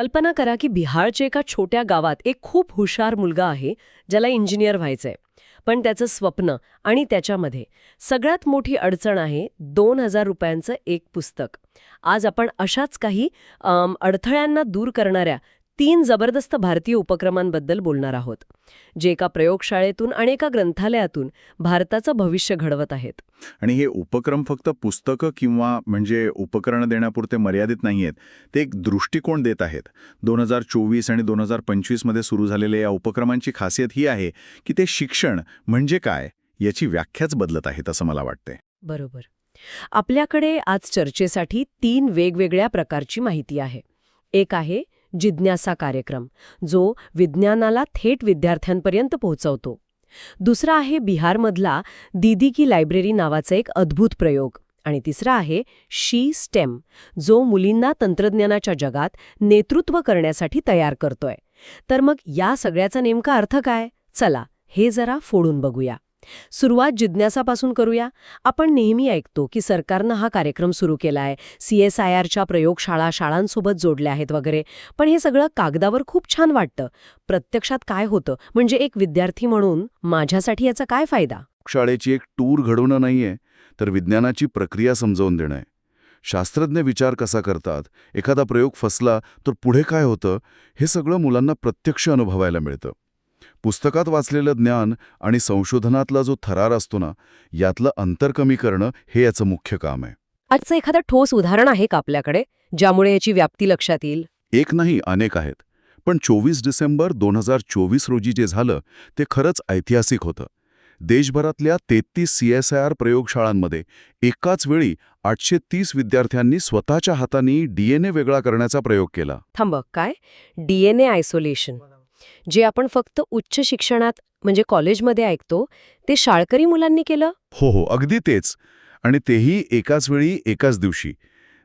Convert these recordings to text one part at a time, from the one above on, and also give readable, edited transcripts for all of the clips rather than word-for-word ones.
कल्पना करा की बिहारच्या एका छोट्या गावात एक खूप हुशार मुलगा आहे ज्याला इंजिनियर व्हायचंय. पण त्याचं स्वप्न आणि त्याच्यामध्ये सगळ्यात मोठी अडचण आहे 2,000 रुपयांचं एक पुस्तक. आज आपण अशाच काही अडथळ्यांना दूर करणाऱ्या 3 जबरदस्त भारतीय उपक्रमांबद्दल बोलणार आहोत, जे एका प्रयोगशाळेतून आणि एका ग्रंथालयातून भारताचं भविष्य घडवत आहेत. आणि हे उपक्रम फक्त पुस्तकं किंवा म्हणजे उपकरणं देण्यापुरते मर्यादित नाहीयेत. ते एक दृष्टिकोन देत आहेत. 2024 आणि 2025 मध्ये सुरू झालेल्या या उपक्रमांची खासियत ही आहे की ते शिक्षण म्हणजे काय याची व्याख्याच बदलत आहेत असं मला वाटतंय. बरोबर. आपल्याकडे आज चर्चेसाठी 3 वेगवेगळ्या प्रकारची माहिती आहे. एक आहे जिज्ञासा कार्यक्रम, जो विज्ञानाला थेट विद्यार्थ्यांपर्यंत पोहोचवतो. दुसरा आहे बिहारमधला दीदी की लायब्ररी नावाचा एक अद्भुत प्रयोग. आणि तिसरा आहे शी स्टेम, जो मुलींना तंत्रज्ञानाच्या जगात नेतृत्व करण्यासाठी तयार करतोय. तर मग या सगळ्याचा नेमका अर्थ काय? चला हे जरा फोडून बघूया. सुरुवात जिज्ञासापासून करूया. आपण नेहमी ऐकतो की सरकारनं हा कार्यक्रम सुरू केलाय, CSIRच्या प्रयोगशाळा शाळांसोबत जोडल्या आहेत वगैरे. पण हे सगळं कागदावर खूप छान वाटतं. प्रत्यक्षात काय होतं, म्हणजे एक विद्यार्थी म्हणून माझ्यासाठी याचा काय फायदा? शाळेची एक टूर घडवणं नाहीये, तर विज्ञानाची प्रक्रिया समजावून देणं आहे. शास्त्रज्ञ विचार कसा करतात, एखादा प्रयोग फसला तर पुढे काय होतं, हे सगळं मुलांना प्रत्यक्ष अनुभवायला मिळतं. पुस्तकात वाचलेलं ज्ञान आणि संशोधनातला जो थरार असतो ना, यातलं अंतर कमी करणं हे याचं मुख्य काम आहे. आजचं एखादं ठोस उदाहरण आहे का आपल्याकडे, ज्यामुळे याची व्याप्ती लक्षात येईल? एक नाही, अनेक आहेत. पण 24 डिसेंबर 2024 रोजी जे झालं ते खरंच ऐतिहासिक होतं. देशभरातल्या 33 CSIR प्रयोगशाळांमध्ये एकाच वेळी 830 विद्यार्थ्यांनी स्वतःच्या हातांनी DNA वेगळा करण्याचा प्रयोग केला. थांब, काय? DNA आयसोलेशन, जे आपण फक्त उच्च शिक्षणात म्हणजे कॉलेजमध्ये ऐकतो, ते शाळकरी मुलांनी केलं? हो, अगदी तेच. आणि तेही एकाच वेळी एकाच दिवशी.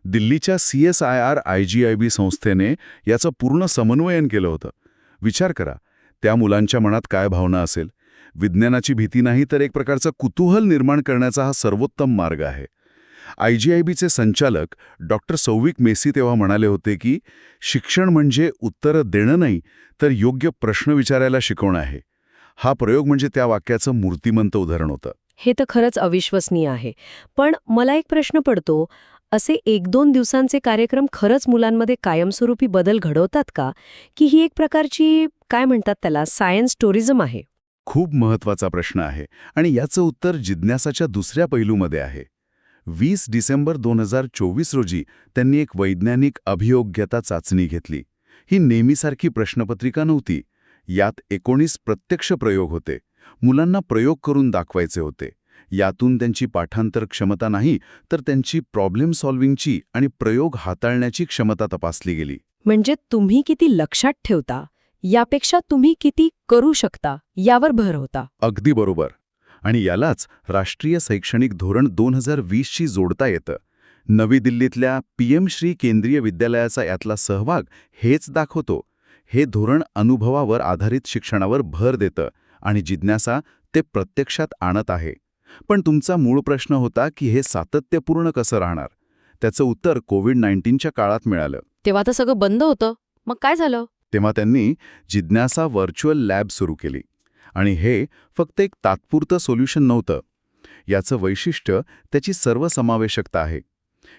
दिल्लीच्या CSIR IGIB संस्थेने याचं पूर्ण समन्वयन केलं होतं. विचार करा, त्या मुलांच्या मनात काय भावना असेल. विज्ञानाची भीती नाही, तर एक प्रकारचं कुतूहल निर्माण करण्याचा हा सर्वोत्तम मार्ग आहे. IGIBचे संचालक डॉक्टर सौविक मेसी तेव्हा म्हणाले होते की शिक्षण म्हणजे उत्तरं देणं नाही, तर योग्य प्रश्न विचारायला शिकवणं आहे. हा प्रयोग म्हणजे त्या वाक्याचं मूर्तिमंत उदाहरण होतं. हे तर खरंच अविश्वसनीय आहे. पण मला एक प्रश्न पडतो, असे 1-2 दिवसांचे कार्यक्रम खरंच मुलांमध्ये कायमस्वरूपी बदल घडवतात का? की ही एक प्रकारची, काय म्हणतात त्याला, सायन्स टुरिझम आहे? खूप महत्वाचा प्रश्न आहे आणि याचं उत्तर जिज्ञासाच्या दुसऱ्या पैलूमध्ये आहे. 20 डिसेंबर 2024 रोजी त्यांनी एक वैज्ञानिक अभियोग्यता चाचणी घेतली. ही नेहमीसारखी प्रश्नपत्रिका नव्हती. यात 19 प्रत्यक्ष प्रयोग होते. मुलांना प्रयोग करून दाखवायचे होते. यातून त्यांची पाठांतर क्षमता नाही, तर त्यांची प्रॉब्लेम सॉल्व्हिंगची आणि प्रयोग हाताळण्याची क्षमता तपासली गेली. म्हणजे तुम्ही किती लक्षात ठेवता यापेक्षा तुम्ही किती करू शकता यावर भर होता. अगदी बरोबर. आणि यालाच राष्ट्रीय शैक्षणिक धोरण 2020शी जोडता येतं. नवी दिल्लीतल्या PM श्री केंद्रीय विद्यालयाचा यातला सहभाग हेच दाखवतो. हे धोरण अनुभवावर आधारित शिक्षणावर भर देतं आणि जिज्ञासा ते प्रत्यक्षात आणत आहे. पण तुमचा मूळ प्रश्न होता की हे सातत्यपूर्ण कसं राहणार? त्याचं उत्तर कोविड-19च्या काळात मिळालं. तेव्हा तर सगळं बंद होतं. मग काय झालं? तेव्हा त्यांनी जिज्ञासा व्हर्च्युअल लॅब सुरू केली. आणि हे फक्त एक तात्पुरतं सोल्युशन नव्हतं. याचं वैशिष्ट्य त्याची सर्वसमावेशकता आहे.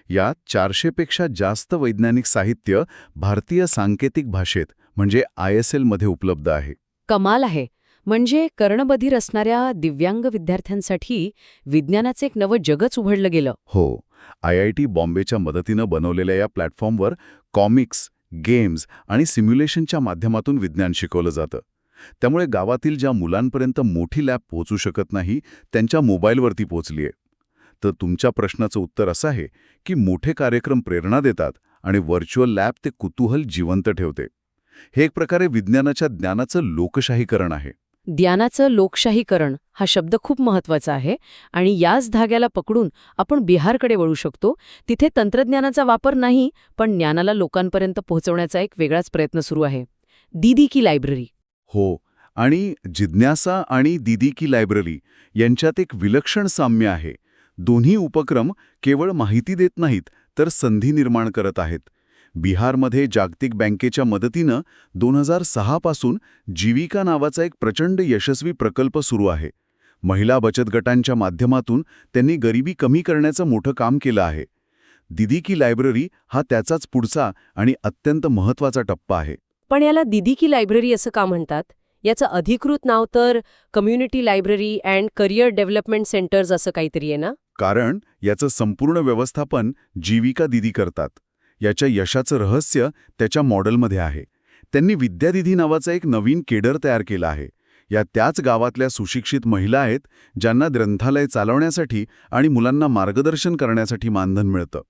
यात 400पेक्षा जास्त वैज्ञानिक साहित्य भारतीय सांकेतिक भाषेत म्हणजे ISL मध्ये उपलब्ध आहे. कमाल आहे. म्हणजे कर्णबधीर असणाऱ्या दिव्यांग विद्यार्थ्यांसाठी विज्ञानाचं एक नवं जगच उघडलं गेलं. हो, IIT बॉम्बेच्या मदतीनं बनवलेल्या या प्लॅटफॉर्मवर कॉमिक्स, गेम्स आणि सिम्युलेशनच्या माध्यमातून विज्ञान शिकवलं जातं. त्यामुळे गावातील ज्या मुलांपर्यंत मोठी लॅब पोहोचू शकत नाही, त्यांच्या मोबाईलवरती पोहोचली आहे. तर तुमच्या प्रश्नाचं उत्तर असं आहे की मोठे कार्यक्रम प्रेरणा देतात आणि व्हर्च्युअल लॅब ते कुतूहल जिवंत ठेवते. हे एक प्रकारे विज्ञानाच्या ज्ञानाचं लोकशाहीकरण आहे. ज्ञानाचं लोकशाहीकरण हा शब्द खूप महत्वाचा आहे. आणि याच धाग्याला पकडून आपण बिहारकडे वळू शकतो. तिथे तंत्रज्ञानाचा वापर नाही, पण ज्ञानाला लोकांपर्यंत पोहोचवण्याचा एक वेगळाच प्रयत्न सुरू आहे. दीदी की लायब्ररी. हो, आणि जिज्ञासा आणि दीदी की लायब्ररी यांच्यात एक विलक्षण साम्य आहे. दोन्ही उपक्रम केवळ माहिती देत नाहीत, तर संधी निर्माण करत आहेत. बिहारमध्ये जागतिक बँकेच्या मदतीनं 2006 पासून जीविका नावाचा एक प्रचंड यशस्वी प्रकल्प सुरू आहे. महिला बचत गटांच्या माध्यमातून त्यांनी गरिबी कमी करण्याचं मोठं काम केलं आहे. दीदी की लायब्ररी हा त्याचाच पुढचा आणि अत्यंत महत्त्वाचा टप्पा आहे. पण याला दीदी की लायब्ररी असं का म्हणतात? याचं अधिकृत नाव तर community library and career development centres असं काहीतरी आहे ना? कारण याचं संपूर्ण व्यवस्थापन जीविका दीदी करतात. याच्या यशाचं रहस्य त्याच्या मॉडेलमध्ये आहे. त्यांनी विद्यादीदी नावाचा एक नवीन केडर तयार केला आहे. या त्याच गावातल्या सुशिक्षित महिला आहेत ज्यांना ग्रंथालय चालवण्यासाठी आणि मुलांना मार्गदर्शन करण्यासाठी मानधन मिळतं.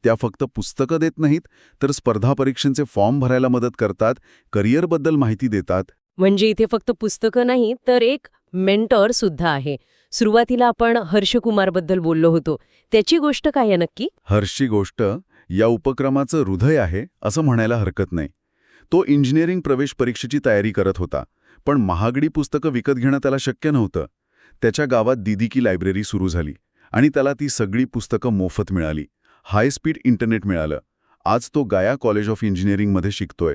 त्या फक्त पुस्तकं देत नाहीत, तर स्पर्धा परीक्षांचे फॉर्म भरायला मदत करतात, करिअरबद्दल माहिती देतात. म्हणजे इथे फक्त पुस्तकं नाही, तर एक मेंटॉर सुद्धा आहे. सुरुवातीला आपण हर्षकुमारबद्दल बोललो होतो. त्याची गोष्ट काय आहे नक्की? हर्षची गोष्ट या उपक्रमाचं हृदय आहे असं म्हणायला हरकत नाही. तो इंजिनिअरिंग प्रवेश परीक्षेची तयारी करत होता, पण महागडी पुस्तकं विकत घेणं त्याला शक्य नव्हतं. त्याच्या गावात दीदी की लायब्ररी सुरू झाली आणि त्याला ती सगळी पुस्तकं मोफत मिळाली. हाय स्पीड इंटरनेट मिळालं. आज तो गाया कॉलेज ऑफ इंजिनिअरिंगमध्ये शिकतोय.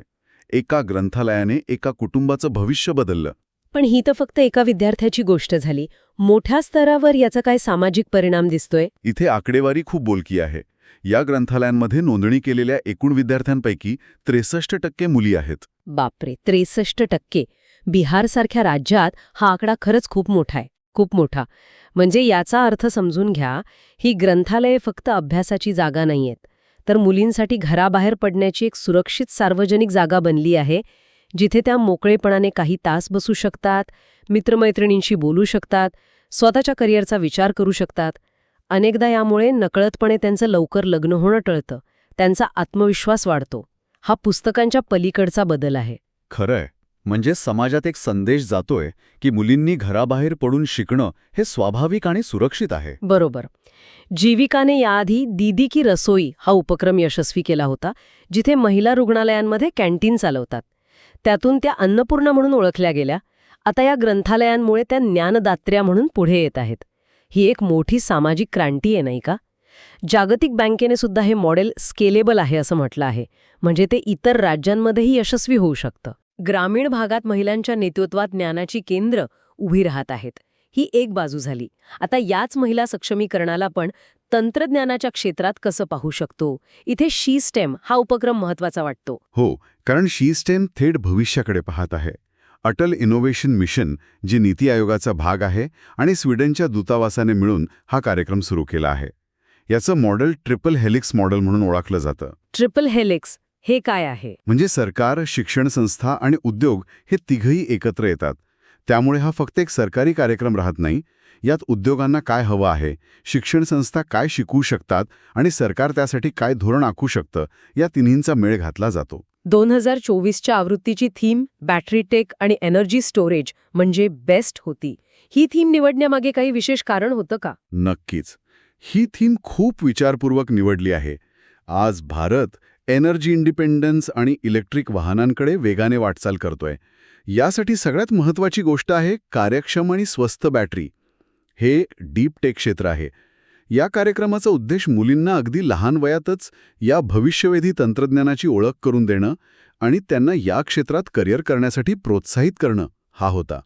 एका ग्रंथालयाने एका कुटुंबाचं भविष्य बदललं. पण ही तर फक्त एका विद्यार्थ्याची गोष्ट झाली. मोठ्या स्तरावर याचा काय सामाजिक परिणाम दिसतोय? इथे आकडेवारी खूप बोलकी आहे. या ग्रंथालयांमध्ये नोंदणी केलेल्या एकूण विद्यार्थ्यांपैकी 63% मुली आहेत. बापरे, 63%! बिहारसारख्या राज्यात हा आकडा खरंच खूप मोठा आहे, खूप मोठा. म्हणजे याचा अर्थ समजून घ्या, ही ग्रंथालये फक्त अभ्यासाची जागा नाहीयेत, तर मुलींसाठी घराबाहेर पडण्याची एक सुरक्षित सार्वजनिक जागा बनली आहे, जिथे त्या मोकळेपणाने काही तास बसू शकतात, मित्रमैत्रिणींशी बोलू शकतात, स्वतःच्या करिअरचा विचार करू शकतात. अनेकदा यामुळे नकळतपणे त्यांचं लवकर लग्न होणं टळतं, त्यांचा आत्मविश्वास वाढतो. हा पुस्तकांच्या पलीकडचा बदल आहे. खरंय. म्हणजे समाजात एक संदेश जातोय की मुलींनी घराबाहेर पडून शिकणं हे स्वाभाविक आणि सुरक्षित आहे. बरोबर. जीविकाने याआधी दीदी की रसोई हा उपक्रम यशस्वी केला होता, जिथे महिला रुग्णालयांमध्ये कॅन्टीन चालवतात. त्यातून त्या अन्नपूर्णा म्हणून ओळखल्या गेल्या. आता या ग्रंथालयांमुळे त्या ज्ञानदात्र्या म्हणून पुढे येत आहेत. ही एक मोठी सामाजिक क्रांती आहे, नाही का? जागतिक बँकेने सुद्धा हे मॉडेल स्केलेबल आहे असं म्हटलं आहे. म्हणजे ते इतर राज्यांमध्येही यशस्वी होऊ शकतं. ग्रामीण भागात महिलांच्या नेतृत्वात ज्ञानाची केंद्र उभी राहत आहेत. ही एक बाजू झाली. आता याच महिला सक्षमीकरणाला पण तंत्रज्ञानाच्या क्षेत्रात कसं पाहू शकतो? इथे शी स्टेम हा उपक्रम महत्त्वाचा वाटतो. हो, कारण शी स्टेम थेट भविष्याकडे पाहत आहे. अटल इनोव्हेशन मिशन, जे नीती आयोगाचा भाग आहे, आणि स्वीडनच्या दूतावासाने मिळून हा कार्यक्रम सुरू केला आहे. याचं मॉडेल ट्रिपल हेलिक्स मॉडेल म्हणून ओळखलं जातं. ट्रिपल हेलिक्स हे काय आहे? म्हणजे सरकार, शिक्षण संस्था आणि उद्योग हे तिघही एकत्र येतात. त्यामुळे हा फक्त एक सरकारी कार्यक्रम राहत नाही. यात उद्योगांना काय हवं आहे, शिक्षण संस्था काय शिकवू शकतात आणि सरकार त्यासाठी काय धोरण आखू शकतं, या तिन्हींचा मेळ घातला जातो. 2024च्या आवृत्तीची थीम बॅटरी टेक आणि एनर्जी स्टोरेज म्हणजे बेस्ट होती. ही थीम निवडण्यामागे काही विशेष कारण होतं का? नक्कीच. ही थीम खूप विचारपूर्वक निवडली आहे. आज भारत एनर्जी इंडिपेंडन्स आणि इलेक्ट्रिक वाहनांकडे वेगाने वाटचाल करतोय. यासाठी सगळ्यात महत्त्वाची गोष्ट आहे कार्यक्षम आणि स्वस्त बॅटरी. हे डीप टेक क्षेत्र आहे. या कार्यक्रमाचा उद्देश मुलींना अगदी लहान वयातच या भविष्यवेधी तंत्रज्ञानाची ओळख करून देणं आणि त्यांना या क्षेत्रात करिअर करण्यासाठी प्रोत्साहित करणं हा होता.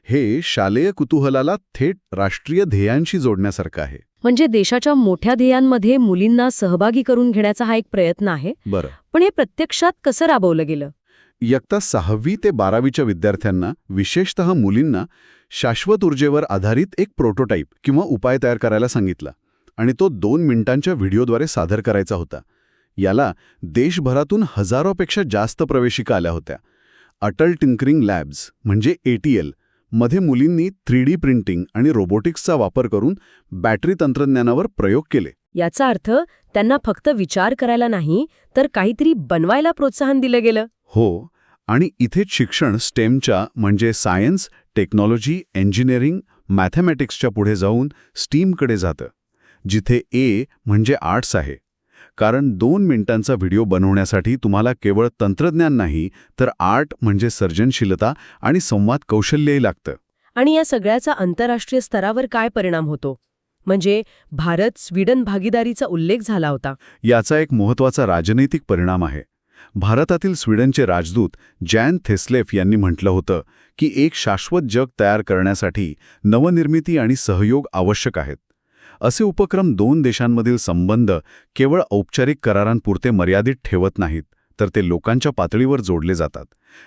हे शालेय कुतूहलाला थेट राष्ट्रीय ध्येयांशी जोडण्यासारखं आहे. म्हणजे देशाच्या मोठ्या ध्येयांमध्ये मुलींना सहभागी करून घेण्याचा हा एक प्रयत्न आहे. बरं, पण हे प्रत्यक्षात कसं राबवलं गेलं? इयत्ता 6वी ते 12वीच्या विद्यार्थ्यांना, विशेषतः मुलींना, शाश्वत ऊर्जेवर आधारित एक प्रोटोटाईप किंवा उपाय तयार करायला सांगितला आणि तो 2 मिनिटांच्या व्हिडिओद्वारे सादर करायचा होता. याला देशभरातून हजारोपेक्षा जास्त प्रवेशिका आल्या होत्या. अटल टिंकरिंग लॅब्स म्हणजे ATL मध्ये मुलींनी 3D प्रिंटिंग आणि रोबोटिक्सचा वापर करून बॅटरी तंत्रज्ञानावर प्रयोग केले. याचा अर्थ त्यांना फक्त विचार करायला नाही, तर काहीतरी बनवायला प्रोत्साहन दिलं गेलं. हो, आणि इथेच शिक्षण स्टेमच्या म्हणजे सायन्स, टेक्नॉलॉजी, इंजिनिअरिंग, मॅथमॅटिक्सच्या पुढे जाऊन स्टीमकडे जातं, जिथे A म्हणजे आर्ट्स आहे. कारण 2 मिनिटांचा व्हिडिओ बनवण्यासाठी तुम्हाला केवळ तंत्रज्ञान नाही, तर आर्ट म्हणजे सर्जनशीलता आणि संवाद कौशल्यही लागतं. आणि या सगळ्याचा आंतरराष्ट्रीय स्तरावर काय परिणाम होतो? म्हणजे भारत स्वीडन भागीदारीचा उल्लेख झाला होता. याचा एक महत्त्वाचा राजनैतिक परिणाम आहे. भारतातील स्वीडनचे राजदूत जॅन थेस्लेफ यांनी म्हटलं होतं की एक शाश्वत जग तयार करण्यासाठी नवनिर्मिती आणि सहयोग आवश्यक आहेत. असे उपक्रम दोन देशांमधील संबंध केवळ औपचारिक करारांपुरते मर्यादित ठेवत नाहीत, तर ते लोकांच्या पातळीवर जोडले जातात.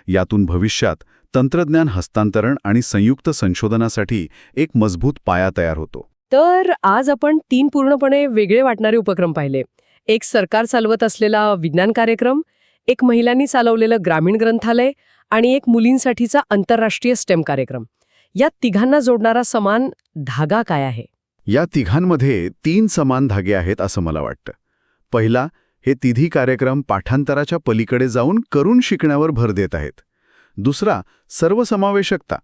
यातून भविष्यात तंत्रज्ञान हस्तांतरण आणि संयुक्त संशोधनासाठी एक मजबूत पाया तयार होतो. तर आज आपण 3 पूर्णपणे वेगळे वाटणारे उपक्रम पाहिले. एक सरकार चालवत असलेला विज्ञान कार्यक्रम, एक महिलांनी चालवलेलं ग्रामीण ग्रंथालय आणि एक मुलींसाठीचा आंतरराष्ट्रीय स्टेम कार्यक्रम. या तिघांना जोडणारा समान धागा काय आहे? या तिघांमध्ये 3 समान धागे आहेत असं मला वाटतं. पहिला, हे तिन्ही कार्यक्रम पाठांतराच्या पलीकडे जाऊन करून शिकण्यावर भर देत आहेत. दुसरा, सर्वसमावेशकता.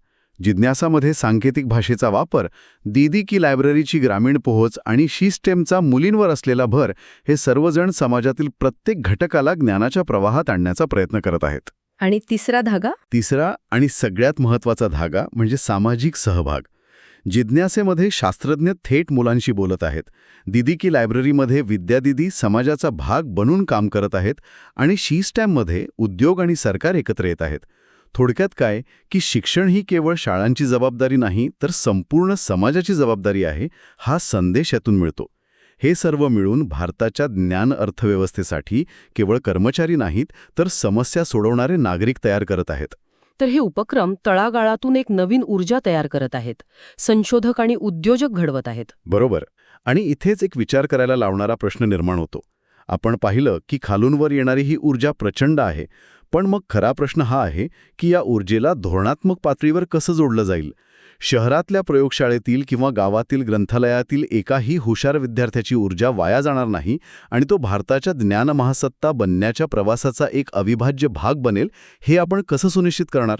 जिज्ञासामध्ये सांकेतिक भाषेचा वापर, दीदी की लायब्ररीची ग्रामीण पोहोच आणि शी-स्टेमचा मुलींवर असलेला भर हे सर्वजण समाजातील प्रत्येक घटकाला ज्ञानाच्या प्रवाहात आणण्याचा प्रयत्न करत आहेत. आणि तिसरा धागा? तिसरा आणि सगळ्यात महत्त्वाचा धागा म्हणजे सामाजिक सहभाग. जिज्ञासेमध्ये शास्त्रज्ञ थेट मुलांशी बोलत आहेत. दीदी की लायब्ररीमध्ये विद्यादिदी समाजाचा भाग बनून काम करत आहेत आणि शी-स्टॅममध्ये उद्योग आणि सरकार एकत्र येत आहेत. थोडक्यात काय की शिक्षण ही केवळ शाळांची जबाबदारी नाही, तर संपूर्ण समाजाची जबाबदारी आहे, हा संदेश यातून मिळतो. हे सर्व मिळून भारताच्या ज्ञान अर्थव्यवस्थेसाठी केवळ कर्मचारी नाहीत, तर समस्या सोडवणारे नागरिक तयार करत आहेत. तर हे उपक्रम तळागाळातून एक नवीन ऊर्जा तयार करत आहेत. संशोधक आणि उद्योजक घडवत आहेत. बरोबर. आणि इथेच एक विचार करायला लावणारा प्रश्न निर्माण होतो. आपण पाहिलं की खालूनवर येणारी ही ऊर्जा प्रचंड आहे, पण मग खरा प्रश्न हा आहे की या ऊर्जेला धोरणात्मक पातळीवर कसं जोडलं जाईल? शहरातल्या प्रयोगशाळेतील किंवा गावातील ग्रंथालयातील एकाही हुशार विद्यार्थ्याची ऊर्जा वाया जाणार नाही आणि तो भारताच्या ज्ञान महासत्ता बनण्याच्या प्रवासाचा एक अविभाज्य भाग बनेल, हे आपण कसं सुनिश्चित करणार?